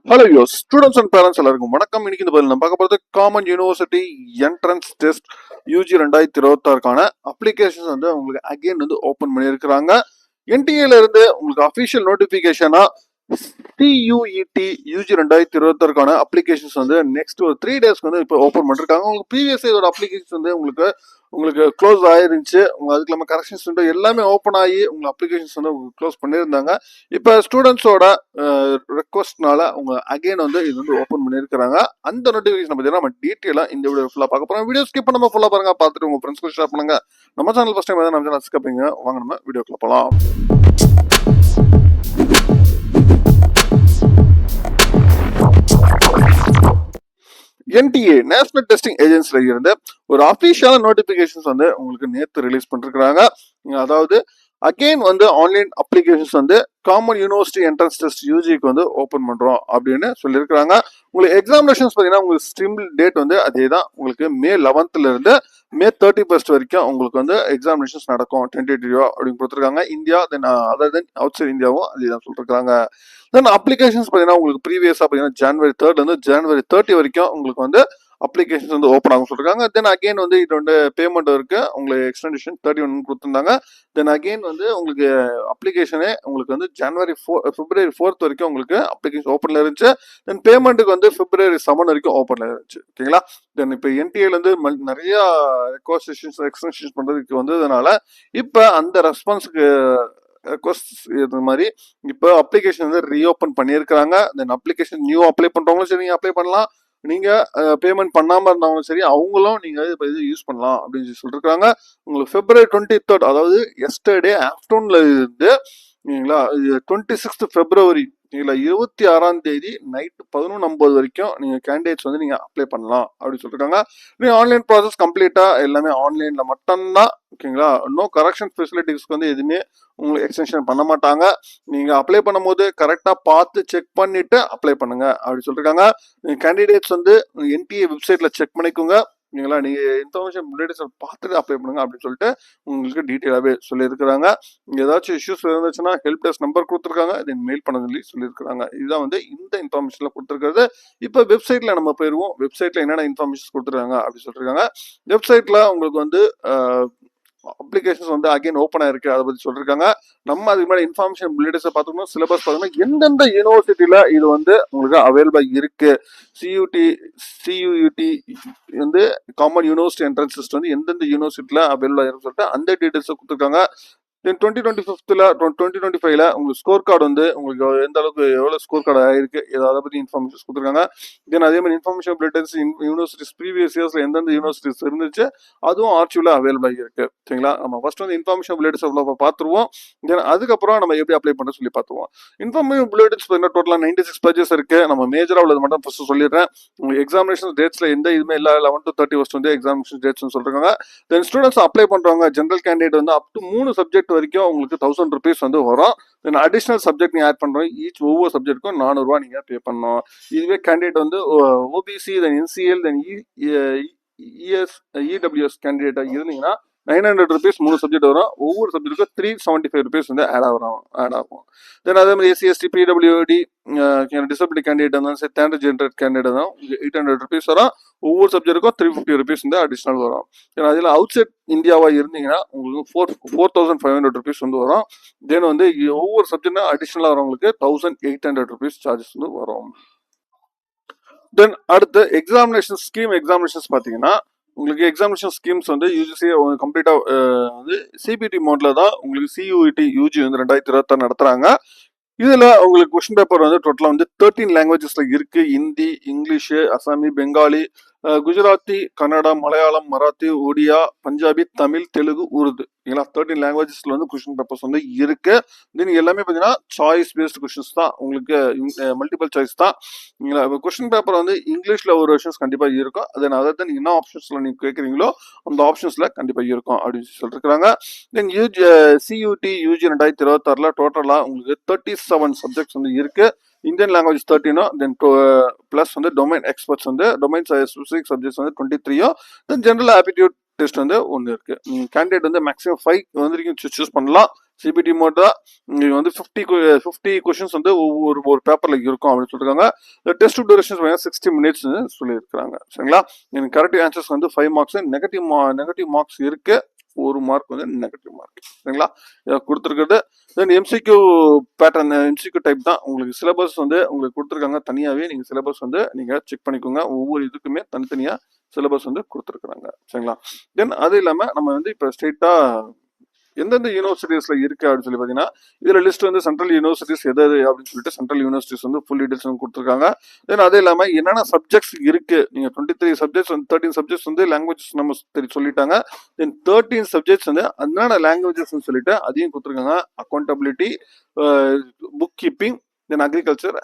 Hello யோஸ் students and parents எல்லாருக்கும் வணக்கம். இன்னைக்கு இந்த பதில் நம்ம பார்க்க போகிறது common university entrance test UG 2026க்கான அப்ளிகேஷன்ஸ் வந்து உங்களுக்கு அகைன் வந்து ஓப்பன் பண்ணியிருக்கிறாங்க. என்டிஏல இருந்து உங்களுக்கு அஃபிஷியல் நோட்டிஃபிகேஷனா சியூஇடி யூஜி 2026க்கான அப்ளிகேஷன்ஸ் வந்து நெக்ஸ்ட் ஒரு 3 டேஸ்க்கு வந்து இப்போ ஓப்பன் பண்ணிருக்காங்க. உங்களுக்கு ப்ரீவியஸ் இதோட அப்ளிகேஷன் வந்து உங்களுக்கு க்ளோஸ் ஆயிருந்துச்சு. அதுக்கு இல்லாமல் கரெக்ஷன்ஸ் எல்லாமே ஓப்பன் ஆகி உங்க அப்ளிகேஷன்ஸ் வந்து க்ளோஸ் பண்ணியிருந்தாங்க. இப்போ ஸ்டூடெண்ட்ஸோட ரெக்வஸ்ட்னால உங்க அகைன் வந்து இது வந்து ஓப்பன் பண்ணியிருக்கிறாங்க. அந்த நோட்டிஃபிகேஷன் பார்த்தீங்கன்னா நம்ம டீட்டெயிலாக இந்த வீடியோ ஃபுல்லாக பார்க்க போகிறோம். வீடியோ ஸ்கிப் பண்ணாம ஃபுல்லாக பாருங்க, பார்த்துட்டு உங்க ஃப்ரெண்ட்ஸ்க்கு ஷேர் பண்ணுங்க. நம்ம சேனல் ஃபர்ஸ்ட் டைம் நம்ம சேனல் ஸ்கிப்பிங்க வாங்க நம்ம வீடியோக்குள்ள போகலாம். என்டிஏ நேஷனல் டெஸ்டிங் ஏஜென்சில இருந்து ஒரு அபிஷியலான நோட்டிபிகேஷன்ஸ் வந்து உங்களுக்கு நேற்று ரிலீஸ் பண்ணிருக்காங்க. அதாவது அகெயின் வந்து ஆன்லைன் அப்ளிகேஷன்ஸ் வந்து காமன் யூனிவர்சிட்டி என்ட்ரன்ஸ் டெஸ்ட் யூஜிக்கு வந்து ஓப்பன் பண்றோம் அப்படின்னு சொல்லியிருக்காங்க. உங்களுக்கு எக்ஸாமினேஷன்ஸ் பார்த்தீங்கன்னா உங்களுக்கு ஸ்ட்ரீம் டேட் வந்து அதே தான். உங்களுக்கு மே 11th இருந்து மே 31st வரைக்கும் உங்களுக்கு வந்து எக்ஸாமினேஷன்ஸ் நடக்கும் டென்டேட்டிவா அப்படின்னு கொடுத்துருக்காங்க. இந்தியா தென் அதர் தென் அவுட் சைட் இந்தியாவும் அதே தான் சொல்லிருக்காங்க. தென் அப்ளிகேஷன்ஸ் பார்த்தீங்கன்னா உங்களுக்கு ப்ரீவியஸாக பார்த்தீங்கன்னா ஜனவரி 3rd இருந்து ஜனவரி 30 வரைக்கும் உங்களுக்கு வந்து அப்ளிகேஷன்ஸ் வந்து ஓப்பன் ஆகும் சொல்லிருக்காங்க. தென் அகைன் வந்து இது வந்து பேமெண்ட் இருக்கு. உங்களுக்கு எக்ஸ்டென்ஷன் 31 கொடுத்துருந்தாங்க. தென் அகைன் வந்து உங்களுக்கு அப்ளிகேஷனே உங்களுக்கு வந்து பிப்ரவரி 4th வரைக்கும் உங்களுக்கு அப்ளிகேஷன் ஓப்பன்ல இருந்துச்சு. தென் பேமெண்ட்டுக்கு வந்து பிப்ரவரி 7 வரைக்கும் ஓப்பன்ல இருந்துச்சு. ஓகேங்களா. தென் இப்போ என்டிஏல இருந்து நிறைய ரெக்வஸ்டேஷன்ஸ் எக்ஸ்டென்ஷன் பண்றதுக்கு வந்ததுனால இப்போ அந்த ரெஸ்பான்ஸுக்கு ரெக்வஸ்ட் இது மாதிரி இப்போ அப்ளிகேஷன் வந்து ரீஓப்பன் பண்ணியிருக்காங்க. தென் அப்ளிகேஷன் நியூ அப்ளை பண்றவங்களும் சரி நீங்க அப்ளை பண்ணலாம். நீங்க பேமெண்ட் பண்ணாம இருந்தவங்களும் சரி அவங்களும் நீங்க இது யூஸ் பண்ணலாம் அப்படின்னு சொல்லிருக்காங்க. உங்களுக்கு பிப்ரவரி 23rd அதாவது எஸ்டர்டே ஆஃப்டர்நூன்ல இருந்து 26th February 26 நைட் 11:50 வரைக்கும் நீங்க கேண்டிடேட்ஸ் வந்து நீங்க அப்ளை பண்ணலாம் அப்படின்னு சொல்லிருக்காங்க. நீங்க ஆன்லைன் ப்ராசஸ் கம்ப்ளீட்டா எல்லாமே ஆன்லைன்ல மட்டும்தான். ஓகேங்களா. நோ கரெக்ஷன் ஃபெசிலிட்டிஸ்க்கு வந்து எதுவுமே உங்களுக்கு எக்ஸ்டென்ஷன் பண்ண மாட்டாங்க. நீங்க அப்ளை பண்ணும்போது கரெக்டா பார்த்து செக் பண்ணிட்டு அப்ளை பண்ணுங்க அப்படின்னு சொல்லிருக்காங்க. கேண்டிடேட்ஸ் வந்து என்டிஏ வெப்சைட்ல செக் பண்ணிக்கோங்க. நீங்களா நீங்க இன்ஃபர்மேஷன் முன்னாடி பார்த்துட்டு அப்ளை பண்ணுங்க அப்படின்னு சொல்லிட்டு உங்களுக்கு டீட்டெயிலாகவே சொல்லியிருக்கிறாங்க. ஏதாச்சும் இஷ்யூஸ் இருந்துச்சுன்னா ஹெல்ப் டெஸ்க் நம்பர் கொடுத்துருக்காங்க, தென் மெயில் பண்ண சொல்லி சொல்லியிருக்காங்க. இதுதான் வந்து இந்த இன்ஃபர்மேஷன்ல கொடுத்துருக்கிறது. இப்போ வெப்சைட்ல நம்ம போயிருவோம். வெப்சைட்ல என்னென்ன இன்ஃபர்மேஷன் கொடுத்துருக்காங்க அப்படின்னு சொல்லிருக்காங்க. வெப்சைட்ல உங்களுக்கு வந்து அப்ளிகேஷன்ஸ் வந்து அகைன் ஓப்பன் ஆயிருக்கு, அதை பத்தி சொல்லிருக்காங்க. நம்ம அதுக்கு மேலே இன்ஃபர்மேஷன் புல்லட்ஸை பார்த்துக்கணும். சிலபஸ் பார்த்தோம்னா எந்தெந்த யூனிவர்சிட்டியில இது வந்து உங்களுக்கு அவைலபிளா இருக்கு, சியூஇடி வந்து காமன் யூனிவர்சிட்டி என்ட்ரன்ஸ் டெஸ்ட் வந்து எந்தெந்த யூனிவர்சிட்டியில அவைலபிளா இருக்குன்னு சொல்லிட்டு அந்த டீடைல்ஸை கொடுத்துருக்காங்க. தென் 2025ல உங்களுக்கு ஸ்கோர் கார்டு வந்து உங்களுக்கு எந்த அளவுக்கு எவ்வளவு ஸ்கோர் கார்டு ஆயிருக்கு அதை பத்தி இன்ஃபர்மேஷன் கொடுத்துருக்காங்க. தென் அதே மாதிரி இன்ஃபர்மேஷன் புல்லட்ஸ் யூனிவர்சிட்டிஸ் ப்ரீவியஸ் இயர்ஸ்ல எந்தெந்த யூனிவர்சிட்டிஸ் இருந்துச்சு அதுவும் ஆர்ச்சிவ்ல அவைலபிளா இருக்கு. சரிங்களா. நம்ம ஃபர்ஸ்ட் வந்து இன்ஃபர்மேஷன் புல்லட்ஸ் பார்த்துருவோம். தென் அதுக்கப்புறம் நம்ம எப்படி அப்ளை பண்ண சொல்லி பார்த்துருவோம். இன்ஃபர்மேஷன் புல்லட்ஸ் டோட்டலா 96 பேஜஸ் இருக்கு. நம்ம மேஜரா உள்ளது மட்டும் ஃபர்ஸ்ட் சொல்லிடுறேன். உங்களுக்கு எக்ஸாமினேஷன் டேட்ஸ்ல எந்த இதுவுமே இல்ல. 11 to 31 வந்து எக்ஸாமினேஷன் டேட்ஸ் சொல்றாங்க. தென் ஸ்டூடெண்ட்ஸ் அப்ளை பண்றவங்க ஜெனரல் கேண்டிடேட் வந்து அப் டு 3 சப்ஜெக்ட் வரைக்கும் உங்களுக்கு 1000 rupees வந்து வரும். தென் அடிஷனல் சப்ஜெக்ட் நீங்க ஆட் பண்றோம். ஒவ்வொரு சப்ஜெக்ட்டுக்கும் 400 ரூபாய் நீங்க பே பண்ணணும். இதுவே கேண்டிடேட் வந்து ஓபிசி தென் என்சிஎல் தென் இடபிள்யூஎஸ் கேண்டிடேட்டா இருந்தீங்கன்னா 900 rupees 3 சப்ஜெக்ட் வரும். ஒவ்வொரு சப்ஜெக்ட்டுக்கும் 375 rupees வந்து ஆட் ஆகும். தென் அதே மாதிரி எஸ்சி பிடபிள்யூடி டிசபிலிட்டி கேண்டிடேட் இருந்தாலும் சரி ஸ்டாண்டர்ட் ஜென்ரேட் கேண்டிடேட் தான் 800 rupees வரும். ஒவ்வொரு சப்ஜெக்ட்டுக்கும் 350 rupees வந்து அடிஷனல் வரும். தென் அதில் அவுட் சைட் இந்தியாவா இருந்தீங்கன்னா உங்களுக்கு 4500 rupees வந்து வரும். தென் வந்து ஒவ்வொரு சப்ஜெக்ட்டும் அடிஷனலாக வரவங்களுக்கு 1800 rupees சார்ஜஸ் வந்து வரும். தென் அடுத்து எக்ஸாமினேஷன் பார்த்தீங்கன்னா உங்களுக்கு எக்ஸாமினேஷன் ஸ்கீம்ஸ் வந்து யூஜிசி கம்ப்ளீட்டா வந்து சிபிடி மோட்ல தான் உங்களுக்கு சியூஇடி யூஜி வந்து 2026 நடத்துறாங்க. இதுல உங்களுக்கு கொஸ்டின் பேப்பர் வந்து டோட்டலா வந்து 13 லாங்குவேஜஸ்ல இருக்கு. ஹிந்தி, இங்கிலீஷ், அசாமி, பெங்காலி, குஜராத்தி, கன்னடா, மலையாளம், மராத்தி, ஒடியா, பஞ்சாபி, தமிழ், தெலுங்கு, உருது 13 லாங்குவேஜஸ்ல வந்து கொஸ்டின் பேப்பர்ஸ் வந்து இருக்கு. தென் எல்லாமே பார்த்தீங்கன்னா சாய்ஸ் பேஸ்ட் கொஸ்டின்ஸ் தான். உங்களுக்கு மல்டிபிள் சாய்ஸ் தான். கொஸ்டின் பேப்பர் வந்து இங்கிலீஷ்ல ஒரு வெர்ஷன்ஸ் கண்டிப்பா இருக்கும். தென் அதர் தென் என்ன ஆப்ஷன்ஸ்ல நீங்க கேட்குறீங்களோ அந்த ஆப்ஷன்ஸ்ல கண்டிப்பா இருக்கும் அப்படின்னு சொல்லிருக்காங்க. தென் சியூடி யூஜி 2026ல டோட்டலா உங்களுக்கு 37 சப்ஜெக்ட்ஸ் வந்து இருக்கு. இந்தியன் லாங்குவேஜ் 13 தென் பிளஸ் வந்து டொமைன் எக்ஸ்பர்ட்ஸ் வந்து டொமைன் ஸ்பெசிபிக் சப்ஜெக்ட்ஸ் வந்து 23 தென் ஜெனரல் ஆப்டிடியூட் டெஸ்ட் வந்து ஒன்று இருக்கு. கேண்டிடேட் வந்து மேக்ஸிமம் 5 வந்து சூஸ் பண்ணலாம். சிபிடி மோட் தான். இங்க வந்து 50 கொஸ்டின்ஸ் வந்து ஒரு பேப்பர்ல இருக்கும் அப்படின்னு சொல்லிருக்காங்க. டெஸ்ட் டியூரேஷன் 60 மினிட்ஸ் சொல்லியிருக்காங்க. சரிங்களா? எனக்கு கரெக்ட் ஆன்சர்ஸ் வந்து 5 மார்க்ஸ், நெகட்டிவ் மார்க்ஸ் இருக்கு. ஒரு மார்க் வந்து நெகட்டிவ் மார்க். சரிங்களா? இதை கொடுத்துருக்கிறது. தென் எம்சிக்யூ பேட்டர்ன், எம்சிக்யூ டைப் தான். உங்களுக்கு சிலபஸ் வந்து உங்களுக்கு கொடுத்துருக்காங்க. தனியாகவே நீங்கள் சிலபஸ் வந்து நீங்கள் செக் பண்ணிக்கோங்க. ஒவ்வொரு இதுக்குமே தனித்தனியாக சிலபஸ் வந்து கொடுத்துருக்குறாங்க. சரிங்களா? தென் அது இல்லாமல் நம்ம வந்து இப்போ ஸ்ட்ரெயிட்டாக எந்தெந்த யூனிவர்சிட்டிஸ்ல இருக்கு அப்படின்னு சொல்லி பார்த்தீங்கன்னா, இதுல லிஸ்ட் வந்து சென்ட்ரல் யூனிவர்சிட்டிஸ் எது அப்படின்னு சொல்லிட்டு சென்ட்ரல் யூனிவர்சிட்டிஸ் வந்து ஃபுல் டீடைல்ஸ் வந்து கொடுத்துருக்காங்க. தென் அது இல்லாமல் என்னென்ன சப்ஜெக்ட்ஸ் இருக்கு, நீங்க 23 சப்ஜெக்ட்ஸ் வந்து 13 சப்ஜெக்ட்ஸ் வந்து லாங்குவேஜஸ் நம்ம சொல்லிட்டாங்க. தென் 13 சப்ஜெக்ட்ஸ் வந்து என்னென்ன லாங்குவேஜஸ் சொல்லிட்டு அதையும் கொடுத்துருக்காங்க. Accountability, book keeping, then agriculture,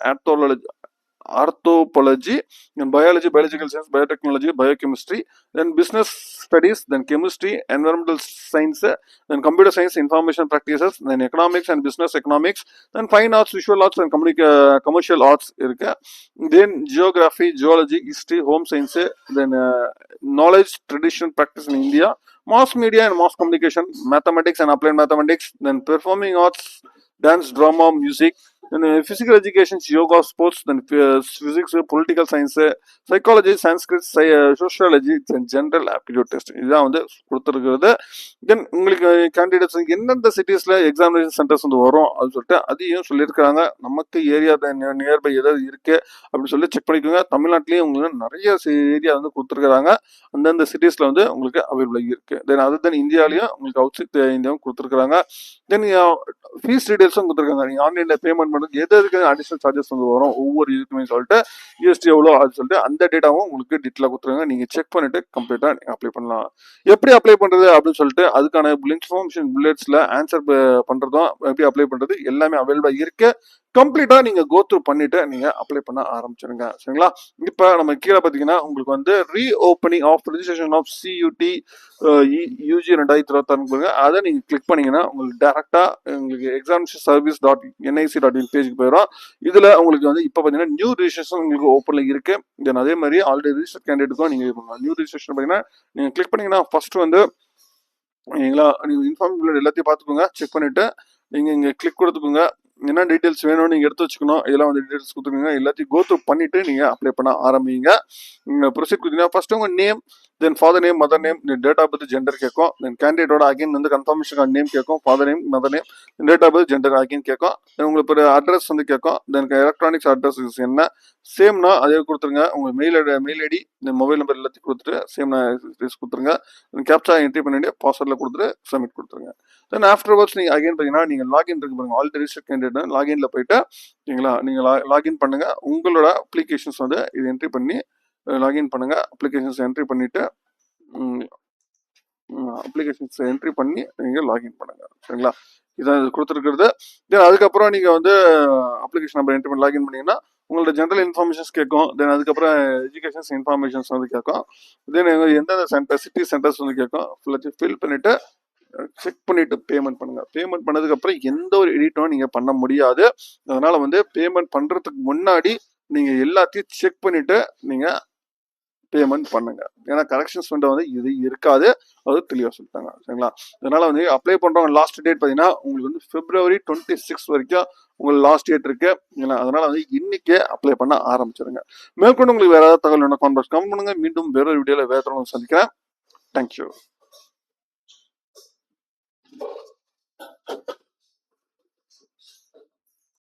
ஆர்த்தோபாலஜி, then biology, biological science, biotechnology, biochemistry, then business studies, then chemistry, environmental science, then computer science, information practices, then economics and business economics, then fine arts, visual arts and commercial arts இருக்கு. Then geography, geology, history, home science, then knowledge, tradition, practice in India, mass media and mass communication, mathematics and applied mathematics, then performing arts, dance, drama, music, then physical education, yoga, sports, then physics, political science, psychology, Sanskrit, sociology, then general aptitude test. இதுதான் வந்து கொடுத்துருக்கிறது. தென் உங்களுக்கு candidates எந்தெந்த சிட்டிஸ்ல examination centres வந்து வரும் அப்படின்னு சொல்லிட்டு அதையும் சொல்லியிருக்கிறாங்க. நமக்கு ஏரியா நியர்பை எதாவது இருக்கு அப்படின்னு சொல்லி செக் பண்ணிக்கோங்க. தமிழ்நாட்டிலேயும் உங்களுக்கு நிறைய ஏரியா வந்து கொடுத்துருக்காங்க. அந்தந்த சிட்டிஸ்ல வந்து உங்களுக்கு அவைலபிள் இருக்கு. தென் அது தென் இந்தியாலையும் உங்களுக்கு அவுட் சைட் இந்தியாவும் கொடுத்துருக்காங்க. தென் ஃபீஸ் டீடைல்ஸும் கொடுத்துருக்காங்க. நீங்கள் ஆன்லைனில் பேமெண்ட் பண்ணுறது எதுக்கு அடிஷனல் சார்ஜஸ் வந்து வரும் ஒவ்வொரு இதுக்குமே சொல்லிட்டு ஜிஎஸ்டி எவ்வளோ அப்படின்னு சொல்லிட்டு அந்த டேட்டாவும் உங்களுக்கு டீட்டெயிலாக கொடுத்துருக்காங்க. நீங்கள் செக் பண்ணிட்டு கம்ப்ளீட்டாக நீங்கள் அப்ளை பண்ணலாம். எப்படி அப்ளை பண்ணுறது அப்படின்னு சொல்லிட்டு அதுக்கான இன்ஃபர்மேஷன் புல்லட்ஸில் ஆன்சர் பண்ணுறதும் எப்படி அப்ளை பண்ணுறது எல்லாமே அவைலபிளாக இருக்கு. கம்ப்ளீட்டா நீங்க கோ த்ரூ பண்ணிட்டு நீங்க அப்ளை பண்ண ஆரம்பிச்சிருங்க. சரிங்களா? இப்ப நம்ம கீழே பாத்தீங்கன்னா உங்களுக்கு வந்து reopening of registration of CUET UG 2026 அதை நீங்க கிளிக் பண்ணீங்கன்னா உங்களுக்கு டைரக்டா உங்களுக்கு எக்ஸாமினேஷன் சர்வீஸ் .nic.in பேஜுக்கு போயிடும். இதுல உங்களுக்கு வந்து இப்ப பாத்தீங்கன்னா நியூ ரெஜிஸ்ட்ரேஷன் உங்களுக்கு ஓப்பன்ல இருக்கு. தென் அதே மாதிரி ஆல்ரெடி ரிஜிஸ்டர் கேண்டிடேட்டுக்கும் நீங்க நியூ ரெஜிஸ்ட்ரேஷன் பாத்தீங்கன்னா நீங்க கிளிக் பண்ணீங்கன்னா ஃபர்ஸ்ட் வந்து நீங்களா நீங்க இன்ஃபார்ம் எல்லாத்தையும் பார்த்துக்கோங்க. செக் பண்ணிட்டு நீங்க இங்க கிளிக் கொடுத்துக்கோங்க. என்ன டீடைல்ஸ் வேணும் நீங்க எடுத்து வச்சுக்கணும். இதெல்லாம் வந்து டீடைல்ஸ் கொடுத்துருங்க. எல்லாத்தையும் கோ த்ரூ பண்ணிட்டு நீங்க அப்ளை பண்ண ஆரம்பிங்க. நீங்க ப்ரொசீட் கொடுத்தீங்கன்னா ஃபர்ஸ்ட் உங்க name, then father name, mother name, date of birth, gender கேட்கும். தென் கேண்டிடேட்டோட அகைன் வந்து கன்ஃபர்மேஷன் நேம் கேட்கும், father name, mother name, date of birth, gender again கேட்கும். உங்களுக்கு ஒரு அட்ரஸ் வந்து கேட்கும். தென் எலக்ட்ரானிக்ஸ் அட்ரஸ் என்ன சேம்னா அதே கொடுத்துருங்க. உங்க மெயில் ஐடி, இந்த மொபைல் நம்பர் எல்லாத்தையும் கொடுத்துட்டு சேம் கொடுத்துருங்க. கேப்சா என்ட்ரி பண்ணிட்டு பாஸ்வேர்டில் கொடுத்துட்டு சப்மிட் கொடுத்துருங்க. தென் ஆஃப்டர்வர்ட்ஸ் நீங்க அகைன் பார்த்தீங்கன்னா நீங்க லாகின் இருக்கு பாருங்க, ஆல்ரெடி ரிஜிஸ்டர் கேண்டிடேட் லாகின்ல போயிட்டு சரிங்களா நீங்க லாகின் பண்ணுங்க. உங்களோட அப்ளிகேஷன்ஸ் வந்து இது என்ட்ரி பண்ணி லாகின் பண்ணுங்க. அப்ளிகேஷன்ஸ் என்ட்ரி பண்ணிட்டு அப்ளிகேஷன்ஸ் என்ட்ரி பண்ணி நீங்க லாகின் பண்ணுங்க. சரிங்களா? இதான் கொடுத்துருக்கிறது. தென் அதுக்கப்புறம் நீங்க வந்து அப்ளிகேஷன் நம்பர் என்ட்ரி பண்ணி லாகின் பண்ணீங்கன்னா உங்களோட ஜென்ரல் இன்ஃபர்மேஷன்ஸ் கேட்கும். தென் அதுக்கப்புறம் எஜுகேஷன்ஸ் இன்ஃபர்மேஷன்ஸ் வந்து கேட்கும். தென் எந்தெந்த சென்டர் சிட்டி சென்டர்ஸ் வந்து கேட்கும். ஃபுல்லாக ஃபில் பண்ணிட்டு செக் பண்ணிட்டு பேமெண்ட் பண்ணுங்க. பேமெண்ட் பண்ணதுக்கு அப்புறம் எந்த ஒரு எடிட்டும் நீங்க பண்ண முடியாது. அதனால வந்து பேமெண்ட் பண்றதுக்கு முன்னாடி நீங்க எல்லாத்தையும் செக் பண்ணிட்டு நீங்க பேமெண்ட் பண்ணுங்க. ஏன்னா கரெக்ஷன்ஸ் விண்டோ வந்து இது இருக்காது, அது தெளிவா சொல்லிட்டாங்க. சரிங்களா? அதனால வந்து அப்ளை பண்றவங்க லாஸ்ட் டேட் பார்த்தீங்கன்னா உங்களுக்கு வந்து February 26 வரைக்கும் உங்களுக்கு லாஸ்ட் டேட் இருக்கு. அதனால வந்து இன்னைக்கே அப்ளை பண்ண ஆரம்பிச்சிருங்க. மேற்கொண்டு உங்களுக்கு வேற ஏதாவது தகவல் வேணும் கான்டாக்ட் பண்ணுங்க. மீண்டும் வேற ஒரு வீடியோல வேற தகவல் சந்திக்கிறேன். தேங்க்யூ.